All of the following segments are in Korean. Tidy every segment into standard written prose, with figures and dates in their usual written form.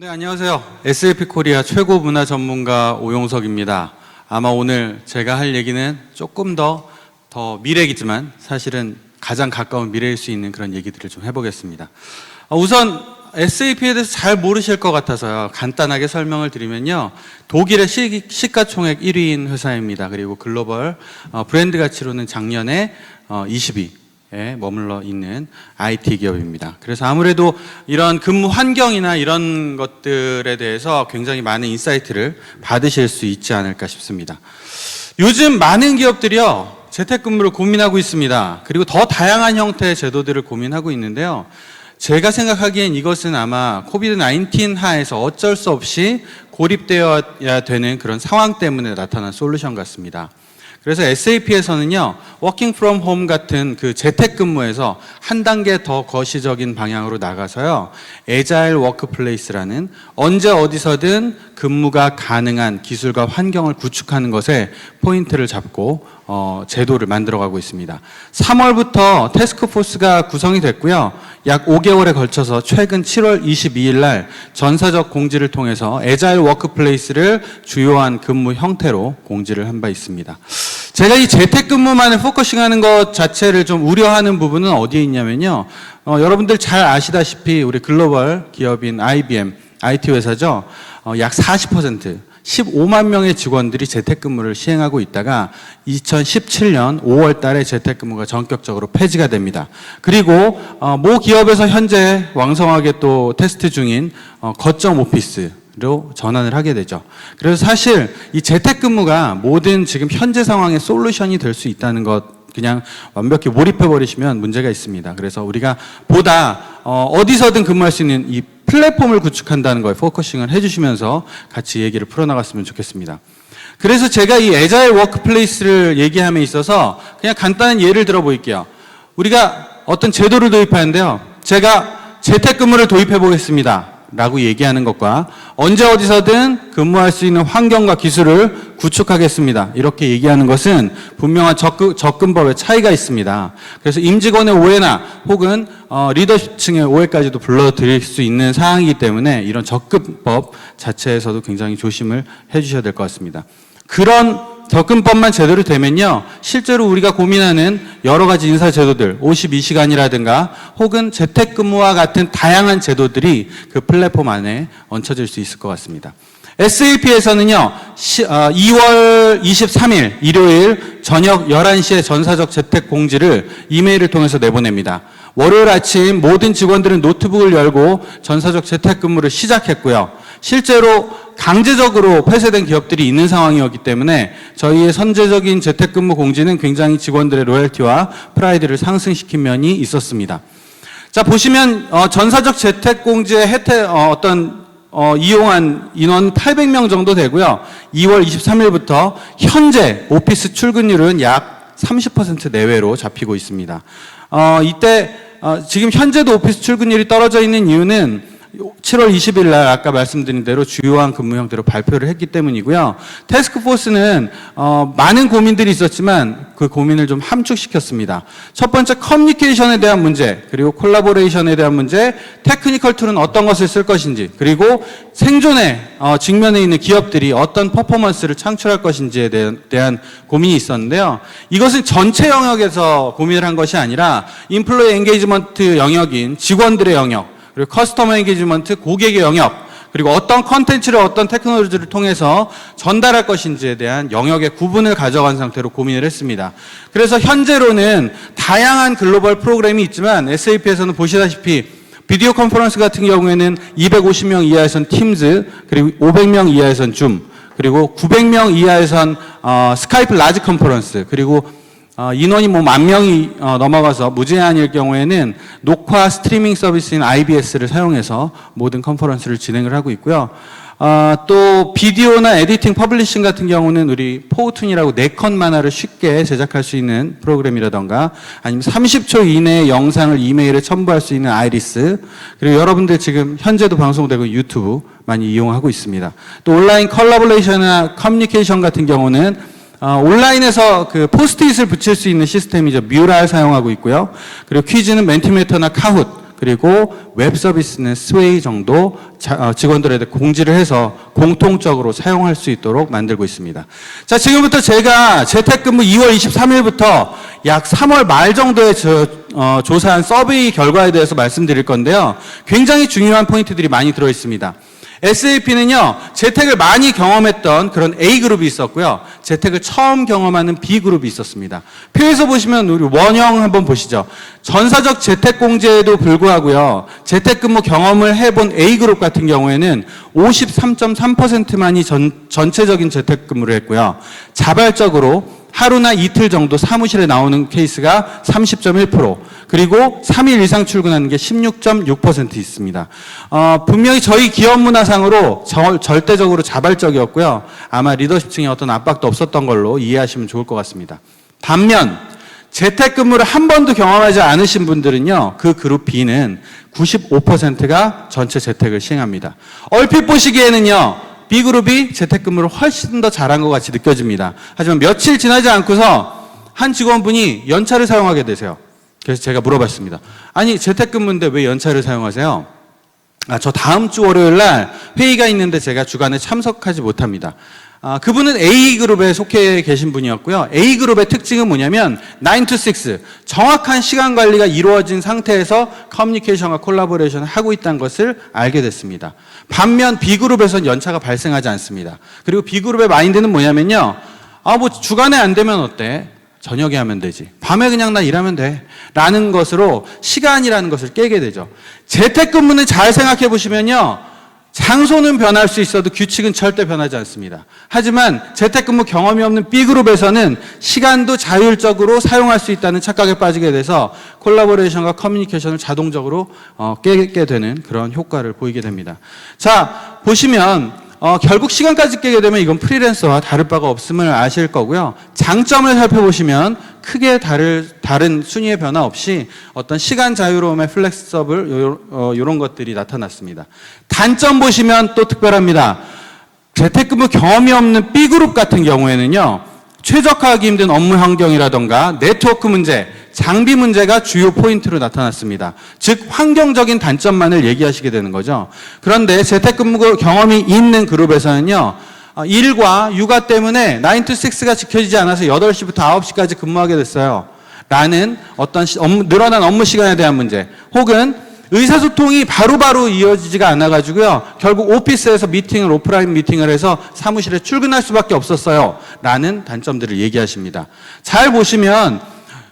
네, 안녕하세요. SAP 코리아 최고 문화 전문가 오용석입니다. 아마 오늘 제가 할 얘기는 조금 더 미래이지만 사실은 가장 가까운 미래일 수 있는 그런 얘기들을 좀 해보겠습니다. 우선 SAP에 대해서 잘 모르실 것 같아서요. 간단하게 설명을 드리면요. 독일의 시가총액 1위인 회사입니다. 그리고 글로벌 브랜드 가치로는 작년에 20위. 에 머물러 있는 IT 기업입니다. 그래서 아무래도 이런 근무 환경이나 이런 것들에 대해서 굉장히 많은 인사이트를 받으실 수 있지 않을까 싶습니다. 요즘 많은 기업들이요, 재택근무를 고민하고 있습니다. 그리고 더 다양한 형태의 제도들을 고민하고 있는데요. 제가 생각하기엔 이것은 아마 코비드-19 하에서 어쩔 수 없이 고립되어야 되는 그런 상황 때문에 나타난 솔루션 같습니다. 그래서 SAP에서는요, 워킹 프롬 홈 같은 그 재택근무에서 한 단계 더 거시적인 방향으로 나가서요, 애자일 워크플레이스라는 언제 어디서든 근무가 가능한 기술과 환경을 구축하는 것에 포인트를 잡고 제도를 만들어가고 있습니다. 3월부터 태스크포스가 구성이 됐고요. 약 5개월에 걸쳐서 최근 7월 22일 날 전사적 공지를 통해서 애자일 워크플레이스를 주요한 근무 형태로 공지를 한 바 있습니다. 제가 이 재택근무만을 포커싱하는 것 자체를 좀 우려하는 부분은 어디에 있냐면요. 여러분들 잘 아시다시피 우리 글로벌 기업인 IBM, IT 회사죠. 약 40%, 15만 명의 직원들이 재택근무를 시행하고 있다가 2017년 5월 달에 재택근무가 전격적으로 폐지가 됩니다. 그리고 모 기업에서 현재 왕성하게 또 테스트 중인 거점 오피스로 전환을 하게 되죠. 그래서 사실 이 재택근무가 모든 지금 현재 상황의 솔루션이 될 수 있다는 것 그냥 완벽히 몰입해버리시면 문제가 있습니다. 그래서 우리가 보다 어디서든 근무할 수 있는 이 플랫폼을 구축한다는 거에 포커싱을 해주시면서 같이 얘기를 풀어나갔으면 좋겠습니다. 그래서 제가 이 애자일 워크플레이스를 얘기함에 있어서 그냥 간단한 예를 들어보일게요. 우리가 어떤 제도를 도입하는데요. 제가 재택근무를 도입해 보겠습니다 라고 얘기하는 것과 언제 어디서든 근무할 수 있는 환경과 기술을 구축하겠습니다 이렇게 얘기하는 것은 분명한 접근법의 차이가 있습니다. 그래서 임직원의 오해나 혹은 리더십층의 오해까지도 불러드릴 수 있는 사항이기 때문에 이런 접근법 자체에서도 굉장히 조심을 해주셔야 될 것 같습니다. 그런 접근법만 제대로 되면요, 실제로 우리가 고민하는 여러 가지 인사 제도들, 52시간이라든가 혹은 재택근무와 같은 다양한 제도들이 그 플랫폼 안에 얹혀질 수 있을 것 같습니다. SAP에서는요, 2월 23일 일요일 저녁 11시에 전사적 재택 공지를 이메일을 통해서 내보냅니다. 월요일 아침 모든 직원들은 노트북을 열고 전사적 재택근무를 시작했고요. 실제로 강제적으로 폐쇄된 기업들이 있는 상황이었기 때문에 저희의 선제적인 재택근무 공지는 굉장히 직원들의 로열티와 프라이드를 상승시킨 면이 있었습니다. 자, 보시면 전사적 재택 공지의 혜택 이용한 인원 800명 정도 되고요. 2월 23일부터 현재 오피스 출근율은 약 30% 내외로 잡히고 있습니다. 이때 지금 현재도 오피스 출근율이 떨어져 있는 이유는 7월 20일 날 아까 말씀드린 대로 주요한 근무 형태로 발표를 했기 때문이고요. 태스크포스는 많은 고민들이 있었지만 그 고민을 좀 함축시켰습니다. 첫 번째 커뮤니케이션에 대한 문제, 그리고 콜라보레이션에 대한 문제, 테크니컬 툴은 어떤 것을 쓸 것인지, 그리고 생존에 직면해 있는 기업들이 어떤 퍼포먼스를 창출할 것인지에 대한 고민이 있었는데요. 이것은 전체 영역에서 고민을 한 것이 아니라 인플로이 엔게이지먼트 영역인 직원들의 영역, 그리고 커스터머 엔게이지먼트 고객의 영역, 그리고 어떤 컨텐츠를 어떤 테크놀로지를 통해서 전달할 것인지에 대한 영역의 구분을 가져간 상태로 고민을 했습니다. 그래서 현재로는 다양한 글로벌 프로그램이 있지만 SAP에서는 보시다시피 비디오 컨퍼런스 같은 경우에는 250명 이하에선 팀즈, 그리고 500명 이하에선 줌, 그리고 900명 이하에선 스카이프 라지 컨퍼런스, 그리고 인원이 10,000명이 넘어가서 무제한일 경우에는 녹화 스트리밍 서비스인 IBS를 사용해서 모든 컨퍼런스를 진행을 하고 있고요. 또 비디오나 에디팅, 퍼블리싱 같은 경우는 우리 포우툰이라고 4컷 만화를 쉽게 제작할 수 있는 프로그램이라던가 아니면 30초 이내의 영상을 이메일에 첨부할 수 있는 아이리스, 그리고 여러분들 지금 현재도 방송되고 유튜브 많이 이용하고 있습니다. 또 온라인 컬래버레이션이나 커뮤니케이션 같은 경우는 온라인에서 그 포스트잇을 붙일 수 있는 시스템이죠. 뮤랄 사용하고 있고요. 그리고 퀴즈는 멘티메터나 카훗, 그리고 웹 서비스는 스웨이 정도 직원들에게 공지를 해서 공통적으로 사용할 수 있도록 만들고 있습니다. 자, 지금부터 제가 재택근무 2월 23일부터 약 3월 말 정도에 조사한 서베이 결과에 대해서 말씀드릴 건데요. 굉장히 중요한 포인트들이 많이 들어 있습니다. SAP는요, 재택을 많이 경험했던 그런 A그룹이 있었고요. 재택을 처음 경험하는 B그룹이 있었습니다. 표에서 보시면 우리 원형 한번 보시죠. 전사적 재택공제에도 불구하고요, 재택근무 경험을 해본 A그룹 같은 경우에는 53.3%만이 전체적인 재택근무를 했고요. 자발적으로 하루나 이틀 정도 사무실에 나오는 케이스가 30.1%, 그리고 3일 이상 출근하는 게 16.6% 있습니다. 분명히 저희 기업 문화상으로 절대적으로 자발적이었고요. 아마 리더십층에 어떤 압박도 없었던 걸로 이해하시면 좋을 것 같습니다. 반면 재택근무를 한 번도 경험하지 않으신 분들은요, 그 그룹 B는 95%가 전체 재택을 시행합니다. 얼핏 보시기에는요, B그룹이 재택근무를 훨씬 더 잘한 것 같이 느껴집니다. 하지만 며칠 지나지 않고서 한 직원분이 연차를 사용하게 되세요. 그래서 제가 물어봤습니다. 아니, 재택근무인데 왜 연차를 사용하세요? 저 다음 주 월요일 날 회의가 있는데 제가 주간에 참석하지 못합니다. 그분은 A그룹에 속해 계신 분이었고요. A그룹의 특징은 뭐냐면 9 to 6, 정확한 시간 관리가 이루어진 상태에서 커뮤니케이션과 콜라보레이션을 하고 있다는 것을 알게 됐습니다. 반면 B그룹에서는 연차가 발생하지 않습니다. 그리고 B그룹의 마인드는 뭐냐면요, 뭐 주간에 안 되면 어때? 저녁에 하면 되지. 밤에 그냥 나 일하면 돼. 라는 것으로 시간이라는 것을 깨게 되죠. 재택근무는 잘 생각해 보시면요, 장소는 변할 수 있어도 규칙은 절대 변하지 않습니다. 하지만 재택근무 경험이 없는 B그룹에서는 시간도 자율적으로 사용할 수 있다는 착각에 빠지게 돼서 콜라보레이션과 커뮤니케이션을 자동적으로 깨게 되는 그런 효과를 보이게 됩니다. 자, 보시면 결국 시간까지 깨게 되면 이건 프리랜서와 다를 바가 없음을 아실 거고요. 장점을 살펴보시면 크게 다른 순위의 변화 없이 어떤 시간 자유로움의 플렉서블 이런 것들이 나타났습니다. 단점 보시면 또 특별합니다. 재택근무 경험이 없는 B그룹 같은 경우에는요, 최적화하기 힘든 업무 환경이라던가 네트워크 문제, 장비 문제가 주요 포인트로 나타났습니다. 즉 환경적인 단점만을 얘기하시게 되는 거죠. 그런데 재택근무 경험이 있는 그룹에서는요, 일과 육아 때문에 9 to 6가 지켜지지 않아서 8시부터 9시까지 근무하게 됐어요. 라는 어떤 늘어난 업무 시간에 대한 문제, 혹은 의사소통이 바로바로 이어지지가 않아가지고요, 결국 오피스에서 오프라인 미팅을 해서 사무실에 출근할 수밖에 없었어요. 라는 단점들을 얘기하십니다. 잘 보시면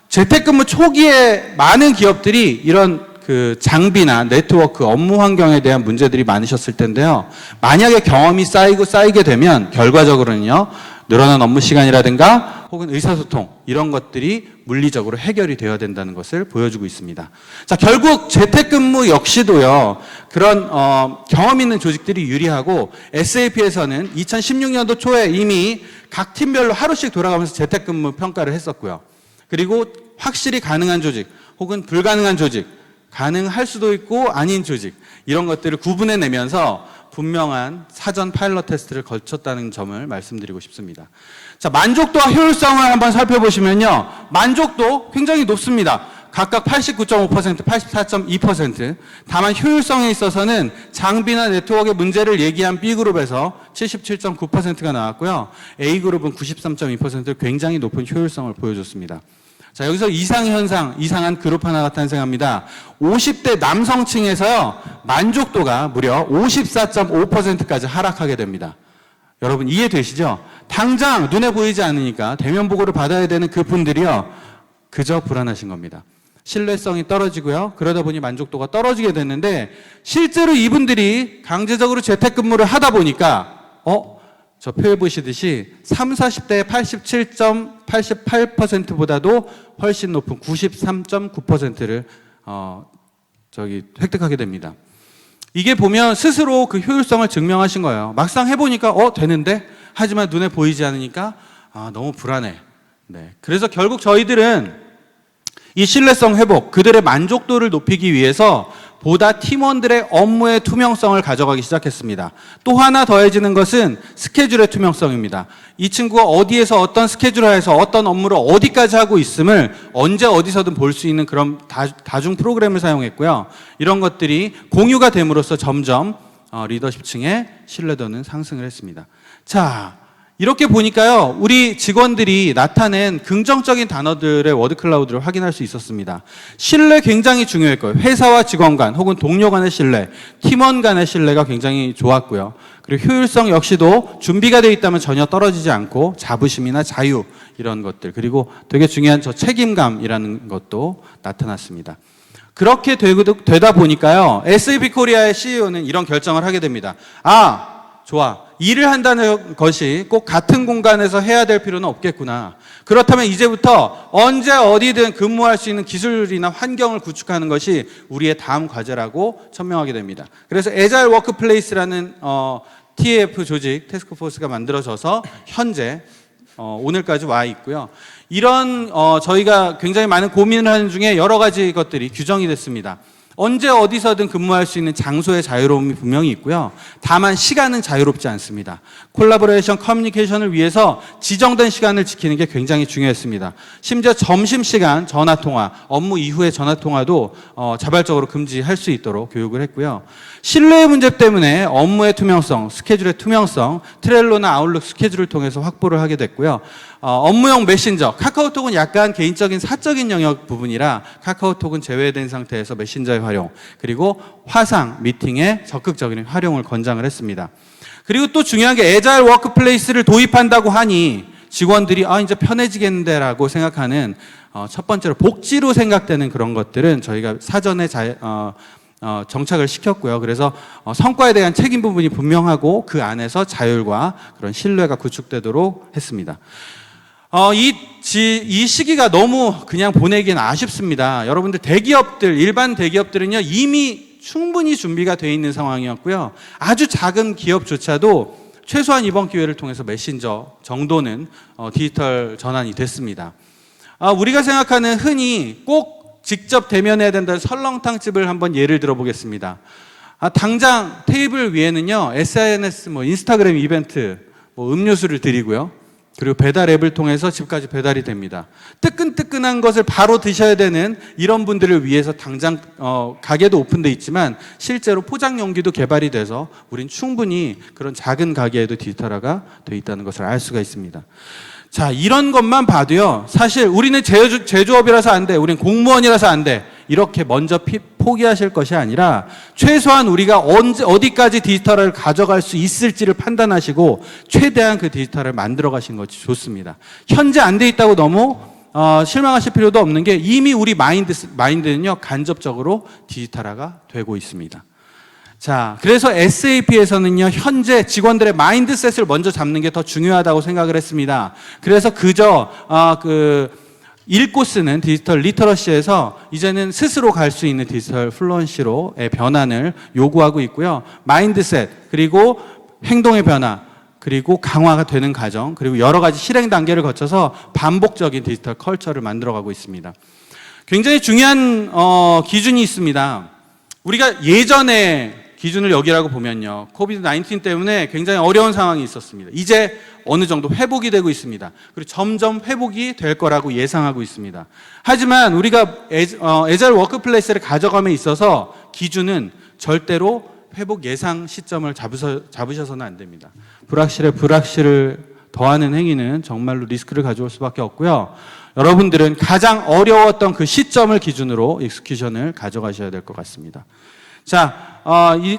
재택근무 초기에 많은 기업들이 이런 그 장비나 네트워크, 업무 환경에 대한 문제들이 많으셨을 텐데요. 만약에 경험이 쌓이게 되면 결과적으로는요, 늘어난 업무 시간이라든가 혹은 의사소통 이런 것들이 물리적으로 해결이 되어야 된다는 것을 보여주고 있습니다. 자, 결국 재택근무 역시도요, 그런 경험 있는 조직들이 유리하고 SAP에서는 2016년도 초에 이미 각 팀별로 하루씩 돌아가면서 재택근무 평가를 했었고요. 그리고 확실히 가능한 조직 혹은 불가능한 조직, 가능할 수도 있고 아닌 조직, 이런 것들을 구분해내면서 분명한 사전 파일럿 테스트를 거쳤다는 점을 말씀드리고 싶습니다. 자, 만족도와 효율성을 한번 살펴보시면요, 만족도 굉장히 높습니다. 각각 89.5%, 84.2%. 다만 효율성에 있어서는 장비나 네트워크의 문제를 얘기한 B그룹에서 77.9%가 나왔고요. A그룹은 93.2%를 굉장히 높은 효율성을 보여줬습니다. 자, 여기서 이상한 그룹 하나가 탄생합니다. 50대 남성층에서요, 만족도가 무려 54.5%까지 하락하게 됩니다. 여러분 이해되시죠? 당장 눈에 보이지 않으니까 대면 보고를 받아야 되는 그 분들이요, 그저 불안하신 겁니다. 신뢰성이 떨어지고요, 그러다 보니 만족도가 떨어지게 됐는데, 실제로 이분들이 강제적으로 재택근무를 하다 보니까 저 표에 보시듯이 30, 40대의 87.88%보다도 훨씬 높은 93.9%를 획득하게 됩니다. 이게 보면 스스로 그 효율성을 증명하신 거예요. 막상 해보니까 되는데, 하지만 눈에 보이지 않으니까 너무 불안해. 네. 그래서 결국 저희들은 이 신뢰성 회복, 그들의 만족도를 높이기 위해서 보다 팀원들의 업무의 투명성을 가져가기 시작했습니다. 또 하나 더해지는 것은 스케줄의 투명성입니다. 이 친구가 어디에서 어떤 스케줄화해서 어떤 업무를 어디까지 하고 있음을 언제 어디서든 볼 수 있는 그런 다중 프로그램을 사용했고요. 이런 것들이 공유가 됨으로써 점점 리더십층의 신뢰도는 상승을 했습니다. 자, 이렇게 보니까요, 우리 직원들이 나타낸 긍정적인 단어들의 워드클라우드를 확인할 수 있었습니다. 신뢰 굉장히 중요했고요. 회사와 직원 간 혹은 동료 간의 신뢰, 팀원 간의 신뢰가 굉장히 좋았고요. 그리고 효율성 역시도 준비가 되어 있다면 전혀 떨어지지 않고 자부심이나 자유 이런 것들, 그리고 되게 중요한 저 책임감이라는 것도 나타났습니다. 그렇게 되다 보니까요, SAP 코리아의 CEO는 이런 결정을 하게 됩니다. 좋아. 일을 한다는 것이 꼭 같은 공간에서 해야 될 필요는 없겠구나. 그렇다면 이제부터 언제 어디든 근무할 수 있는 기술이나 환경을 구축하는 것이 우리의 다음 과제라고 천명하게 됩니다. 그래서 애자일 워크플레이스라는 TAF 조직, 태스크포스가 만들어져서 현재 오늘까지 와 있고요. 이런 저희가 굉장히 많은 고민을 하는 중에 여러 가지 것들이 규정이 됐습니다. 언제 어디서든 근무할 수 있는 장소의 자유로움이 분명히 있고요. 다만 시간은 자유롭지 않습니다. 콜라보레이션, 커뮤니케이션을 위해서 지정된 시간을 지키는 게 굉장히 중요했습니다. 심지어 점심시간 전화통화, 업무 이후의 전화통화도 자발적으로 금지할 수 있도록 교육을 했고요. 신뢰의 문제 때문에 업무의 투명성, 스케줄의 투명성, 트렐로나 아웃룩 스케줄을 통해서 확보를 하게 됐고요. 업무용 메신저, 카카오톡은 약간 개인적인 사적인 영역 부분이라 카카오톡은 제외된 상태에서 메신저의 활용, 그리고 화상 미팅의 적극적인 활용을 권장을 했습니다. 그리고 또 중요한 게 애자일 워크플레이스를 도입한다고 하니 직원들이 이제 편해지겠는데 라고 생각하는 첫 번째로 복지로 생각되는 그런 것들은 저희가 사전에 정착을 시켰고요. 그래서 성과에 대한 책임 부분이 분명하고 그 안에서 자율과 그런 신뢰가 구축되도록 했습니다. 이 시기가 너무 그냥 보내기는 아쉽습니다. 여러분들 대기업들, 일반 대기업들은요, 이미 충분히 준비가 되어 있는 상황이었고요. 아주 작은 기업조차도 최소한 이번 기회를 통해서 메신저 정도는 디지털 전환이 됐습니다. 우리가 생각하는 흔히 꼭 직접 대면해야 된다는 설렁탕집을 한번 예를 들어보겠습니다. 당장 테이블 위에는요, SNS, 인스타그램 이벤트, 음료수를 드리고요. 그리고 배달 앱을 통해서 집까지 배달이 됩니다. 뜨끈뜨끈한 것을 바로 드셔야 되는 이런 분들을 위해서 당장 가게도 오픈돼 있지만 실제로 포장 용기도 개발이 돼서 우린 충분히 그런 작은 가게에도 디지털화가 돼 있다는 것을 알 수가 있습니다. 자, 이런 것만 봐도요, 사실 우리는 제조업이라서 안 돼, 우리는 공무원이라서 안 돼, 이렇게 먼저 포기하실 것이 아니라 최소한 우리가 어디까지 디지털을 가져갈 수 있을지를 판단하시고 최대한 그 디지털을 만들어 가시는 것이 좋습니다. 현재 안 돼 있다고 너무 실망하실 필요도 없는 게 이미 우리 마인드는요, 간접적으로 디지털화가 되고 있습니다. 자, 그래서 SAP에서는요, 현재 직원들의 마인드셋을 먼저 잡는 게 더 중요하다고 생각을 했습니다. 그래서 읽고 쓰는 디지털 리터러시에서 이제는 스스로 갈 수 있는 디지털 플루언시로의 변환을 요구하고 있고요. 마인드셋, 그리고 행동의 변화, 그리고 강화가 되는 과정, 그리고 여러 가지 실행 단계를 거쳐서 반복적인 디지털 컬처를 만들어가고 있습니다. 굉장히 중요한 기준이 있습니다. 우리가 예전에 기준을 여기라고 보면요, 코비드-19 때문에 굉장히 어려운 상황이 있었습니다. 이제 어느 정도 회복이 되고 있습니다. 그리고 점점 회복이 될 거라고 예상하고 있습니다. 하지만 우리가 애자일 워크플레이스를 가져감에 있어서 기준은 절대로 회복 예상 시점을 잡으셔서는 안 됩니다. 불확실을 더하는 행위는 정말로 리스크를 가져올 수밖에 없고요. 여러분들은 가장 어려웠던 그 시점을 기준으로 익스큐션을 가져가셔야 될 것 같습니다. 자,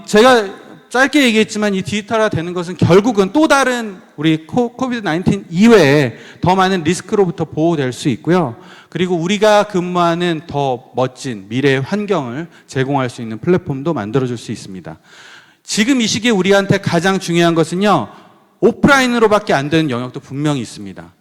제가 짧게 얘기했지만 이 디지털화 되는 것은 결국은 또 다른 우리 코비드-19 이외에 더 많은 리스크로부터 보호될 수 있고요. 그리고 우리가 근무하는 더 멋진 미래의 환경을 제공할 수 있는 플랫폼도 만들어줄 수 있습니다. 지금 이 시기에 우리한테 가장 중요한 것은요, 오프라인으로밖에 안 되는 영역도 분명히 있습니다.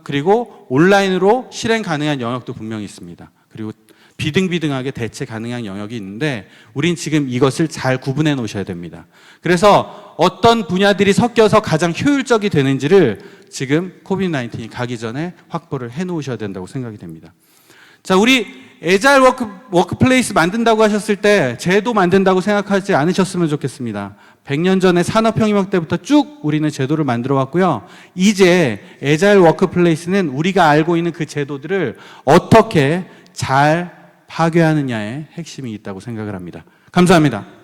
그리고 온라인으로 실행 가능한 영역도 분명히 있습니다. 그리고 비등비등하게 대체 가능한 영역이 있는데 우린 지금 이것을 잘 구분해 놓으셔야 됩니다. 그래서 어떤 분야들이 섞여서 가장 효율적이 되는지를 지금 코비드-19이 가기 전에 확보를 해 놓으셔야 된다고 생각이 됩니다. 자, 우리 애자일 워크플레이스 만든다고 하셨을 때 제도 만든다고 생각하지 않으셨으면 좋겠습니다. 100년 전에 산업혁명 때부터 쭉 우리는 제도를 만들어 왔고요. 이제 애자일 워크플레이스는 우리가 알고 있는 그 제도들을 어떻게 잘 파괴하느냐에 핵심이 있다고 생각을 합니다. 감사합니다.